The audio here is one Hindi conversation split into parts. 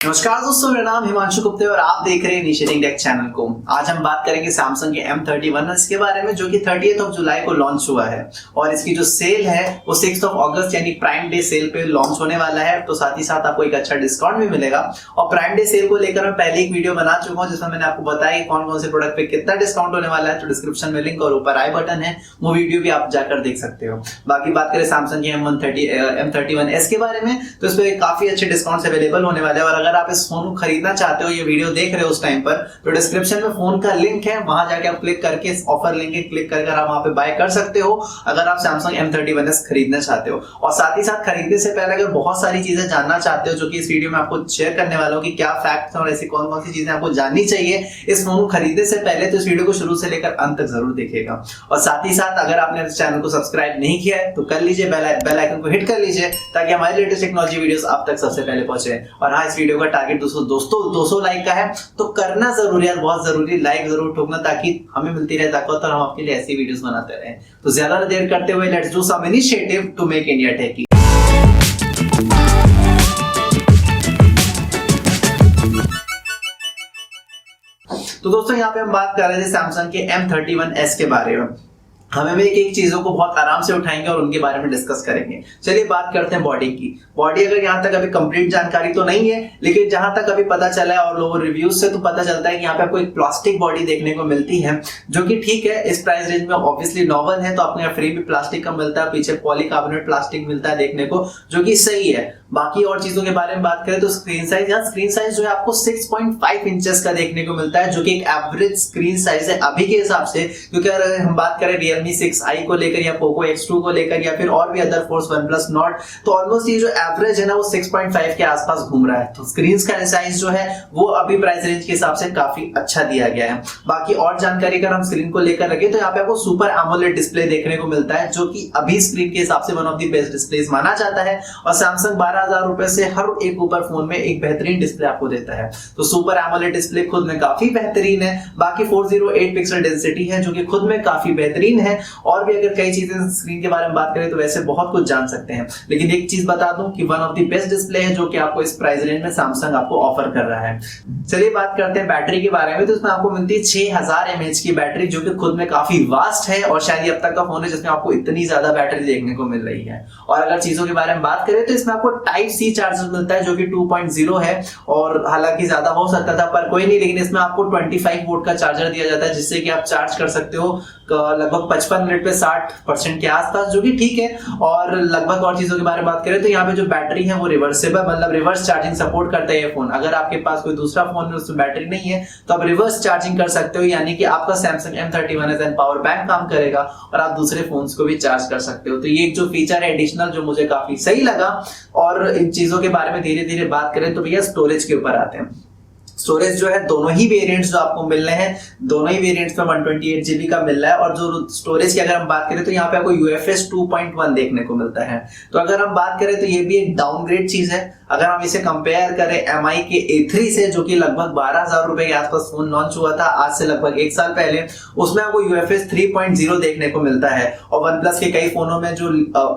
नमस्कार दोस्तों, मेरा नाम हिमांशु गुप्ता है और आप देख रहे हैं इनिशिएटिंग टेक चैनल को। आज हम बात करेंगे सैमसंग के M31s के बारे में, जो कि 30th ऑफ जुलाई को लॉन्च हुआ है और इसकी जो सेल है वो 6th ऑफ अगस्त यानी प्राइम डे सेल पे लॉन्च होने वाला है। तो साथ ही साथ आपको एक अच्छा डिस्काउंट भी मिलेगा। और प्राइम डे सेल को लेकर मैं पहले एक वीडियो बना चुका हूँ जिसमें मैंने आपको बताया कि कौन कौन से प्रोडक्ट पे कितना डिस्काउंट होने वाला है। तो डिस्क्रिप्शन में लिंक और ऊपर आई बटन है, वो वीडियो भी आप जाकर देख सकते हो। बाकी बात करें सैमसंग के M31s के बारे में, तो इस पे काफी अच्छे डिस्काउंट अवेलेबल होने वाले हैं। और अगर आप इस फोन को खरीदना चाहते हो, ये वीडियो देख रहे हो उस टाइम पर, तो डिस्क्रिप्शन में फोन का लिंक है, वहां जाके आप क्लिक करके इस ऑफर लिंक पे क्लिक करके आप वहां पे बाय कर सकते हो अगर आप सैमसंग M31s खरीदना चाहते हो। और साथ ही साथ खरीदने से पहले अगर बहुत सारी चीजें जानना चाहते हो, जो कि इस वीडियो में आपको शेयर करने वाला हूं कि क्या फैक्ट्स और ऐसी कौन कौन सी चीजें आपको जाननी चाहिए इस फोन को खरीदने से पहले, तो इस वीडियो को शुरू से लेकर अंत तक जरूर देखिएगा। और साथ ही साथ अगर आपने इस चैनल को सब्सक्राइब नहीं किया है तो कर लीजिए, बेल आइकन को हिट कर लीजिए ताकि हमारी लेटेस्ट टेक्नोलॉजी वीडियोस आप तक सबसे पहले पहुंचे। और हाँ, इस वीडियो का टारगेट 200 लाइक का है, तो करना जरूरी है, बहुत जरूरी, लाइक जरूर ठोकना ताकि हमें मिलती रहे ताकत और हम आपके लिए ऐसी वीडियोस बनाते रहें। तो ज्यादा देर करते हुए let's do some initiative to make India techie. तो दोस्तों, यहाँ पे हम बात कर रहे थे सैमसंग के M31s के बारे में। हम एक एक चीजों को बहुत आराम से उठाएंगे और उनके बारे में डिस्कस करेंगे। चलिए बात करते हैं बॉडी की। बॉडी अगर यहाँ तक अभी कंप्लीट जानकारी तो नहीं है, लेकिन जहां तक अभी पता चला है और लोगों रिव्यूज से तो पता चलता है कि यहाँ पे आपको एक प्लास्टिक बॉडी देखने को मिलती है, जो कि ठीक है, इस प्राइस रेंज में ऑब्वियसली नॉवल है, तो आपको यहाँ फ्री भी प्लास्टिक का मिलता है, पीछे पॉलीकार्बोनेट प्लास्टिक मिलता है देखने को, जो कि सही है। बाकी और चीजों के बारे में बात करें तो स्क्रीन साइज जो है आपको 6.5 इंचेस का देखने को मिलता है, जो कि एक एवरेज स्क्रीन साइज है अभी के हिसाब से। क्योंकि अगर हम बात करें Realme 6i को लेकर या Poco X2 को लेकर या फिर और भी अदर फोर्स OnePlus Nord, तो ऑलमोस्ट ये जो एवरेज है ना वो 6.5 के आसपास घूम रहा है। तो स्क्रीन का साइज जो है वो अभी प्राइस रेंज के हिसाब से काफी अच्छा दिया गया है। बाकी और जानकारी अगर हम स्क्रीन को लेकर रखें तो यहाँ पे आपको सुपर एमोलेड डिस्प्ले देखने को मिलता है, जो कि अभी स्क्रीन के हिसाब से one of the best displace माना जाता है। और सैमसंग 12,000 रुपए से हर एक ऊपर फोन में एक बेहतरीन डिस्प्ले आपको देता है। तो सुपर एमोलेड डिस्प्ले खुद में काफी बेहतरीन है। बाकी 408 पिक्सल डेंसिटी है, जो कि खुद में काफी बेहतरीन है। और भी अगर कई चीजें स्क्रीन के बारे में बात करें तो वैसे बहुत कुछ जान सकते हैं, लेकिन एक चीज बता दूं कि one of the best display है जो कि आपको इस प्राइस रेंज में सैमसंग आपको ऑफर कर रहा है। चलिए बात करते हैं बैटरी के बारे में। तो इसमें आपको मिलती है 6000 mAh की बैटरी, जो कि खुद में काफी वास्ट है और शायद ये अब तक का फोन है जिसमें आपको इतनी ज्यादा बैटरी देखने को मिल रही है। और अगर चीजों के बारे में बात करें तो इसमें आपको टाइप सी चार्जर मिलता है, जो कि 2.0 है, और हालांकि ज्यादा हो सकता था पर कोई नहीं, लेकिन इसमें आपको 25 वोल्ट का चार्जर दिया जाता है, जिससे कि आप चार्ज कर सकते हो लगभग 55 मिनट पे 60% के आसपास, जो कि ठीक है। और लगभग और चीजों के बारे में बात करें तो यहाँ पे जो बैटरी है वो रिवर्सेबल, मतलब रिवर्स चार्जिंग सपोर्ट करता है ये फोन। अगर आपके पास कोई दूसरा फोन है उसमें बैटरी नहीं है तो आप रिवर्स चार्जिंग कर सकते हो, यानी कि आपका Samsung M31s and power bank काम करेगा और आप दूसरे फोन्स को भी चार्ज कर सकते हो। तो ये एक जो फीचर है एडिशनल, जो मुझे काफी सही लगा। और इन चीजों के बारे में धीरे धीरे बात करें तो भैया स्टोरेज के ऊपर आते हैं। स्टोरेज जो है दोनों ही वेरिएंट्स जो आपको मिल रहे हैं, दोनों ही वेरिएंट्स में 128 GB का मिल रहा है। और जो स्टोरेज की अगर हम बात करें तो यहाँ पे आपको UFS 2.1 देखने को मिलता है। तो अगर हम बात करें तो ये भी एक डाउनग्रेड चीज है। अगर हम इसे कंपेयर करें MI के A3 से, जो कि लगभग 12,000 रुपए के आसपास फोन लॉन्च हुआ था आज से लगभग 1 साल पहले, उसमें आपको UFS 3.0 देखने को मिलता है। और OnePlus के कई फोनों में जो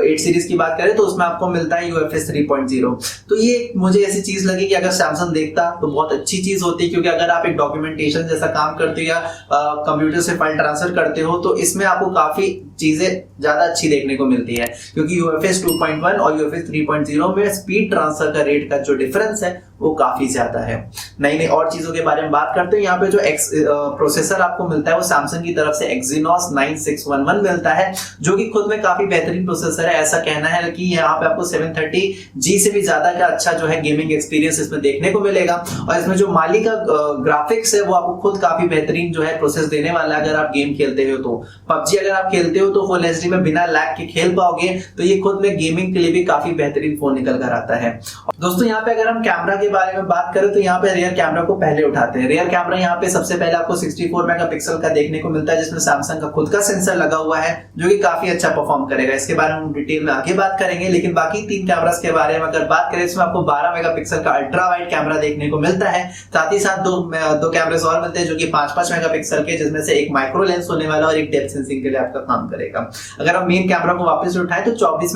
8 सीरीज की बात करें तो उसमें आपको मिलता है UFS 3.0। तो ये मुझे ऐसी चीज लगी कि अगर सैमसंग देखता तो बहुत अच्छी चीज होती है, क्योंकि अगर आप एक डॉक्यूमेंटेशन जैसा काम करते हो या कंप्यूटर से फाइल ट्रांसफर करते हो तो इसमें आपको काफी चीजें ज्यादा अच्छी देखने को मिलती है। क्योंकि UFS 2.1 और UFS 3.0 में स्पीड ट्रांसफर का रेट का जो डिफरेंस है वो काफी ज्यादा है। नई और चीजों के बारे में बात करते हैं। यहाँ पे जो प्रोसेसर आपको मिलता है वो सैमसंग की तरफ से Exynos 9611 मिलता है, जो कि खुद में काफी बेहतरीन प्रोसेसर है। ऐसा कहना है कि यहाँ पे आपको 730G से भी ज्यादा का अच्छा जो है गेमिंग एक्सपीरियंस इसमें देखने को मिलेगा। और इसमें जो माली का ग्राफिक्स है वो आपको खुद काफी बेहतरीन जो है प्रोसेस देने वाला है। अगर आप गेम खेलते हो तो PUBG अगर आप खेलते हो तो फुल HD में बिना लैग के खेल पाओगे, तो ये खुद में गेमिंग के लिए भी काफी बेहतरीन फोन निकल कर आता है। दोस्तों, यहाँ पे अगर हम कैमरा के बारे में बात करें तो यहाँ पे रियर कैमरा को पहले उठाते हैं। रियर कैमरा यहाँ पे सबसे पहले आपको 64 मेगापिक्सल का देखने को मिलता है, जिसमें सैमसंग का खुद का सेंसर लगा हुआ है, जो कि काफी अच्छा परफॉर्म करेगा। इसके बारे में हम डिटेल में आगे बात करेंगे। लेकिन बाकी 3 कैमरास के बारे में अगर बात करें, इसमें आपको 12 मेगापिक्सल का अल्ट्रा वाइड कैमरा देखने को मिलता है। साथ ही साथ दो कैमरास और मिलते हैं जो कि 5-5 मेगापिक्सल के, जिसमें से एक माइक्रो लेंस होने वाला और एक डेप्थ सेंसिंग के लिए आपका काम करेगा। अगर हम मेन कैमरा को वापस उठाएं तो 64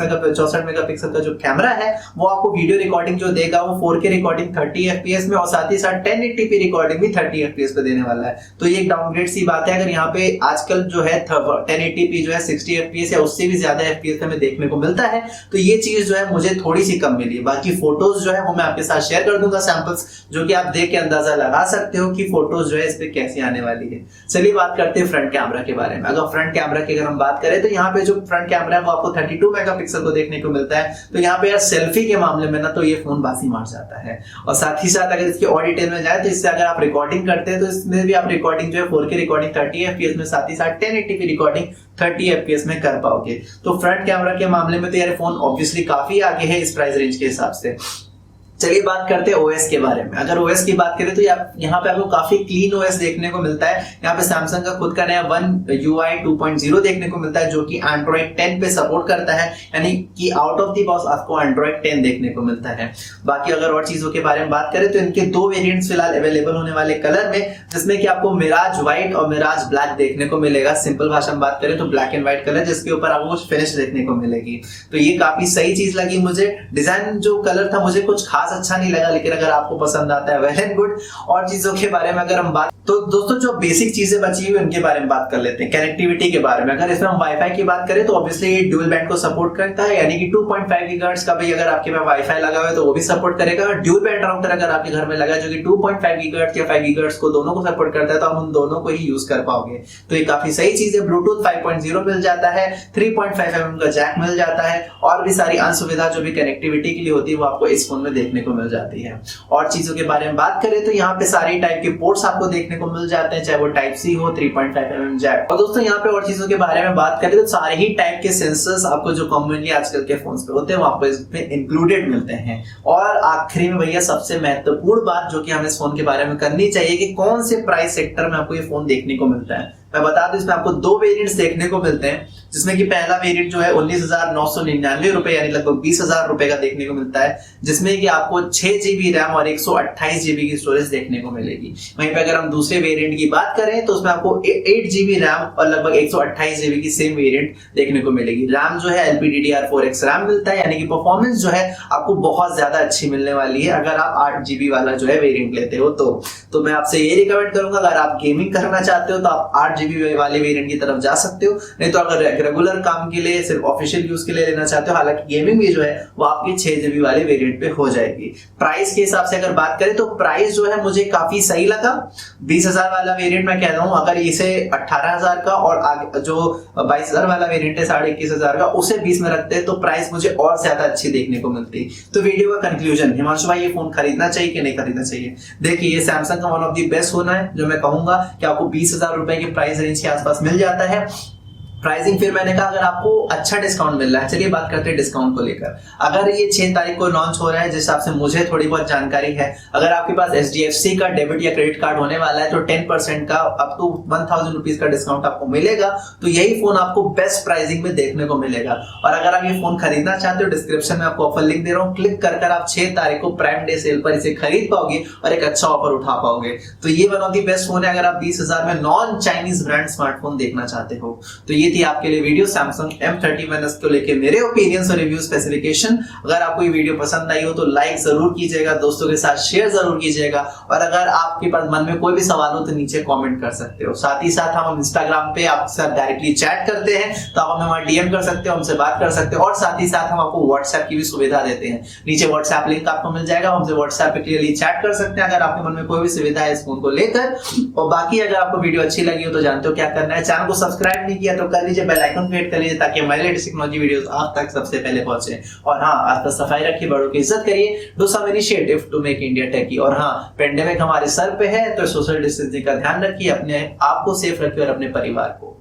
मेगापिक्सल का जो कैमरा है वो आपको वीडियो रिकॉर्डिंग जो देगा वो 4K रिकॉर्डिंग रिकॉर्डिंग 30 FPS में और साथ ही साथ 1080p रिकॉर्डिंग भी 30 FPS पे देने वाला है। तो ये एक डाउनग्रेड सी बात है। अगर यहाँ पे आजकल जो है 1080p जो है 60 FPS या उससे भी ज्यादा FPS हमें देखने को मिलता है, तो ये चीज जो है मुझे थोड़ी सी कम मिली है। बाकी फोटोज जो है वो मैं आपके साथ शेयर कर दूंगा सैंपल्स, जो कि आप देख के अंदाजा लगा सकते हो कि फोटोज जो है इस पे कैसी आने वाली है। चलिए बात करते हैं फ्रंट कैमरा के बारे में। अगर फ्रंट कैमरा की अगर हम बात करें तो यहाँ पे जो फ्रंट कैमरा है वो आपको 32 मेगापिक्सल को देखने को मिलता है। तो यहाँ पे यार सेल्फी के मामले में ना तो ये फोन बाजी मार जाता है। और साथ ही साथ अगर इसकी और डिटेल में जाए तो इससे अगर आप रिकॉर्डिंग करते हैं तो इसमें भी आप रिकॉर्डिंग जो है 4K रिकॉर्डिंग 30 FPS में, साथ ही साथ 1080p रिकॉर्डिंग 30 FPS में कर पाओगे। तो फ्रंट कैमरा के मामले में तो यार फोन ऑब्वियसली काफी आगे है इस प्राइस रेंज के हिसाब से। चलिए बात करते हैं ओएस के बारे में। अगर ओएस की बात करें तो यहाँ पे आपको काफी क्लीन ओएस देखने को मिलता है। यहाँ पे सैमसंग का खुद का नया One UI 2.0 देखने को मिलता है, जो कि एंड्रॉइड 10 पे सपोर्ट करता है, यानी कि आउट ऑफ द बॉक्स आपको एंड्रॉइड 10 देखने को मिलता है। बाकी अगर और चीजों के बारे में बात करें तो इनके दो वेरिएंट्स फिलहाल अवेलेबल होने वाले कलर में, जिसमें कि आपको मिराज व्हाइट और मिराज ब्लैक देखने को मिलेगा। सिंपल भाषा में बात करें तो ब्लैक एंड व्हाइट कलर, जिसके ऊपर आपको कुछ फिनिश देखने को मिलेगी। तो ये काफी सही चीज लगी मुझे। डिजाइन जो कलर था मुझे कुछ खास अच्छा नहीं लगा, लेकिन अगर आपको पसंद आता है वेल एंड गुड। और चीजों के बारे में अगर हम बात, तो दोस्तों जो बेसिक चीजें बची हुई उनके बारे में बात कर लेते हैं। कनेक्टिविटी के बारे में अगर इसमें हम वाईफाई की बात करें तो ऑब्वियसली ये ड्यूल बैंड को सपोर्ट करता है, यानी कि 2.5 गीगाहर्ट्ज का भी अगर आपके पास वाईफाई लगा हुआ है तो वो भी सपोर्ट करेगा। ड्यूल बैंड राउटर अगर आपके घर में लगा है जो कि 2.5 गीगाहर्ट्ज या 5 गीगाहर्ट्ज को दोनों को सपोर्ट करता है, तो आप उन दोनों को ही यूज कर पाओगे। तो ये काफी सही चीज है। ब्लूटूथ 5.0 मिल जाता है, 3.5 mm का जैक मिल जाता है, और भी सारी अनसुविधा जो भी कनेक्टिविटी के लिए होती है वो आपको इस फोन में देखने को मिल जाती है। और चीजों के बारे में बात करें तो यहाँ पे सारी टाइप के पोर्ट्स आपको देखने को मिल जाते हैं, चाहे वो टाइप सी हो, 3.5 mm जैक। और दोस्तों यहाँ पे और चीजों के बारे में बात करें तो सारे ही टाइप के सेंसर्स आपको जो कॉमनली आजकल के फोन्स पे होते हैं वो आपको इसमें इंक्लूडेड मिलते हैं। और आखिरी में भैया सबसे महत्वपूर्ण बात जो कि हमें इस फोन के बारे में करनी चाहिए कि कौन से प्राइस सेक्टर में आपको ये फोन देखने को मिलता है। मैं बता दूं इसमें आपको दो वेरिएंट्स देखने को मिलते हैं, जिसमें कि पहला वेरिएंट जो है 19,999 रुपए यानी लगभग 20,000 रुपए का देखने को मिलता है, जिसमें कि आपको 6 GB रैम और 128 GB की स्टोरेज देखने को मिलेगी। वहीं पे अगर हम दूसरे वेरिएंट की बात करें तो उसमें आपको 8 GB रैम और लगभग 128 GB की सेम वेरिएंट देखने को मिलेगी। रैम जो है LPDDR4X रैम मिलता है, यानी कि परफॉर्मेंस जो है आपको बहुत ज्यादा अच्छी मिलने वाली है अगर आप 8 GB वाला जो है वेरिएंट लेते हो तो मैं आपसे ये रिकमेंड करूंगा, अगर आप गेमिंग करना चाहते हो तो आप 8 GB वाले वेरिएंट की तरफ जा सकते हो। नहीं तो अगर रेगुलर काम के लिए सिर्फ ऑफिशियल यूज के लिए लेना चाहते हो, हालांकि गेमिंग भी जो है वो आपके 6 GB वाले वेरिएंट पे हो जाएगी। प्राइस के हिसाब से अगर बात करें तो प्राइस जो है मुझे काफी सही लगा। 20,000 वाला वेरिएंट मैं कह रहा हूं, अगर इसे 18,000 का और आगे जो 22,000 वाला वेरिएंट है 21,500 का, उसे 20 में रखते हैं तो प्राइस मुझे और ज्यादा अच्छी देखने को मिलती। तो वीडियो का कंक्लूजन, हिमांशु भाई ये फोन खरीदना चाहिए कि नहीं खरीदना चाहिए? देखिए ये सैमसंग का one of the best phone है जो मैं कहूंगा कि आपको 20,000 रुपए के प्राइस रेंज के आसपास मिल जाता है। प्राइसिंग फिर मैंने कहा अगर आपको अच्छा डिस्काउंट मिल रहा है, चलिए बात करते हैं डिस्काउंट को लेकर। अगर ये 6 तारीख को लॉन्च हो रहा है, जिस हिसाब से मुझे थोड़ी बहुत जानकारी है, अगर आपके पास HDFC का डेबिट या क्रेडिट कार्ड होने वाला है तो 10% का अप टू 1,000 रुपीज का डिस्काउंट आपको मिलेगा। तो यही फोन आपको बेस्ट प्राइसिंग में देखने को मिलेगा। और अगर आप ये फोन खरीदना चाहते हो, डिस्क्रिप्शन में आपको ऑफर लिंक दे रहा हूँ, क्लिक कर आप 6 तारीख को प्राइम डे सेल पर इसे खरीद पाओगे और एक अच्छा ऑफर उठा पाओगे। तो ये one of the best phone है अगर आप 20,000 में नॉन चाइनीज ब्रांड स्मार्टफोन देखना चाहते हो। तो ये थी आपके लिए वीडियो Samsung M31s को लेके मेरे ओपिनियंस और रिव्यू स्पेसिफिकेशन। अगर आपको ये वीडियो पसंद आई हो तो लाइक जरूर कीजिएगा, दोस्तों के साथ शेयर जरूर कीजिएगा, और अगर आपके पास मन में कोई भी सवाल हो तो नीचे कमेंट कर सकते हो। साथ ही साथ हम इंस्टाग्राम पे आपके साथ डायरेक्टली चैट करते हैं, तो आप हमें वहां DM कर सकते हो, हमसे बात कर सकते हो, और साथ ही साथ हम आपको व्हाट्सएप की भी सुविधा देते हैं। नीचे व्हाट्सएप लिंक आपको मिल जाएगा, हमसे व्हाट्सएप पे क्लियरली चैट कर सकते हैं अगर आपके मन में कोई भी सुविधा है इस फोन को लेकर। और बाकी अगर आपको वीडियो अच्छी लगी हो तो जानते हो क्या करना है, चैनल को सब्सक्राइब नहीं किया तो कर लीजिए, बेल आइकन क्लिक कर लीजिए ताकि हमारे लेटेस्ट टेक्नोलॉजी वीडियोस आप तक सबसे पहले पहुंचे। और हाँ, आसपास सफाई रखिए, बड़ों की इज्जत करिए, do some initiative to make India techie. और हाँ, पेंडेमिक हमारे सर पे है तो सोशल डिस्टेंसिंग का ध्यान रखिए, अपने आप को सेफ रखिए और अपने परिवार को।